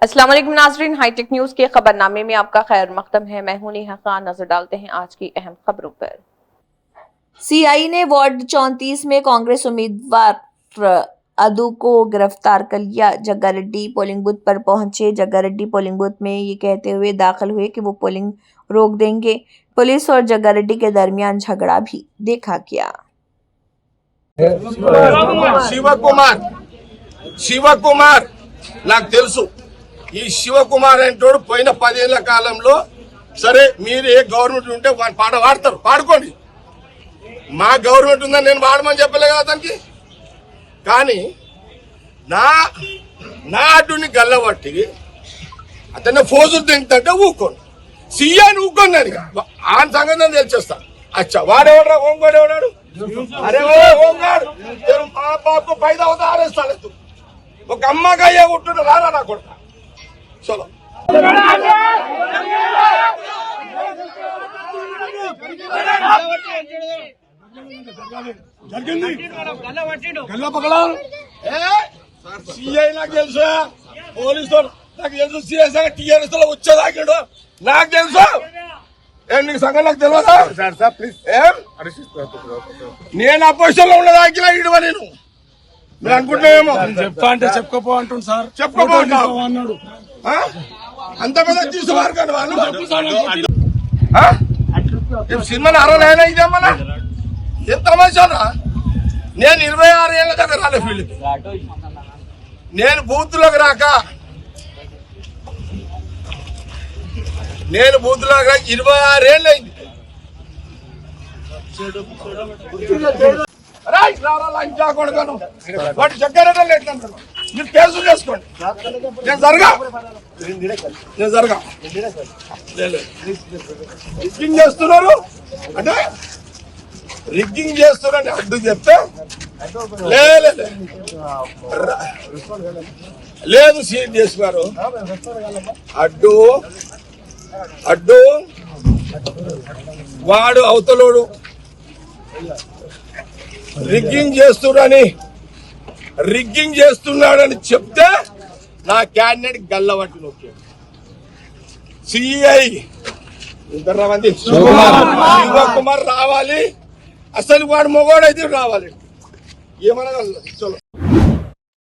अस्सलाम वालेकुम नाज़रीन, हाईटेक न्यूज के खबरनामे में आपका खैर मकदम है। मैं हूं नेहा खान। नजर डालते हैं आज की अहम खबरों पर। सीआई ने वार्ड 34 में कांग्रेस उम्मीदवार अदू को गिरफ्तार कर लिया। जग्गा रेड्डी पोलिंग बूथ पर पहुंचे। जग्गा रेड्डी पोलिंग बूथ में ये कहते हुए दाखिल हुए कि वो पोलिंग रोक देंगे। पुलिस और जग्गा रेड्डी के दरमियान झगड़ा भी देखा गया। శివకుమార్ నాకు తెలుసు. ఈ శివకుమార్ అంటోడు పోయిన 10 ఏళ్ల కాలంలో సరే మీరు ఏ గవర్నమెంట్ ఉంటే పాట పాడతారు, పాడుకోండి. మా గవర్నమెంట్ ఉందని నేను పాడమని చెప్పలే కదా అతనికి. కానీ నా అడ్డుని గల్లబట్టి అతన్ని ఫోజులు తింటే ఊకోండి. సీఎని ఊకోండి అని ఆయన సంగతి నేను తెలిచేస్తా. అచ్చా వాడేవాడు హోంగాడు ఎవడాడు? అరే ఓ హోంగాడు మా బాబు 5 అవుతా ఆరేస్తాడు. ఒక అమ్మగా అయ్యే ఉంటుండే రారా నా కొడుక. చలో సిఐ నాకు తెలుసు, పోలీసు నాకు తెలుసు, సిఐ సంగతి టీఆర్ఎస్ లో వచ్చేదాకిండు నాకు తెలుసు. నీకు సంగతి నాకు తెలియదా? నేను అపోజిషన్ లో ఉన్నదాకినా ఇడువ నేను మీరు అనుకుంటున్నామేమో. చెప్తా అంటే చెప్పుకోపో అంటుంది సార్. చెప్పుకోపో అన్నాడు. అంత పెద్ద తీసుకోవాలి కానీ వాళ్ళు సినిమాని అరవైనా ఇదే మన ఎంత మంచిదా. నేను 26 ఏళ్ళ దగ్గర రాలే ఫీల్డ్కి. నేను బూత్లోకి రాక 26 ఏళ్ళు అయింది. లంచా కొడుకను వాటి చక్కెర ఎట్లంటారు మీరు కేసులు చేసుకోండి. నేను జరగా రిగ్గింగ్ చేస్తున్నారు అంటే రిగ్గింగ్ చేస్తున్నారని అడ్డు చెప్తే లేదు సీఎస్ గారు అడ్డు వాడు అవతలోడు రిగ్గింగ్ చేస్తున్నాడని చెప్తే నా క్యాండిడేట్ గల్లబట్టి నొక్కాడు. సిఐ శివకుమార్ రావాలి. అసలు వాడు మొగోడైతే రావాలి. ఏమన్నా చలో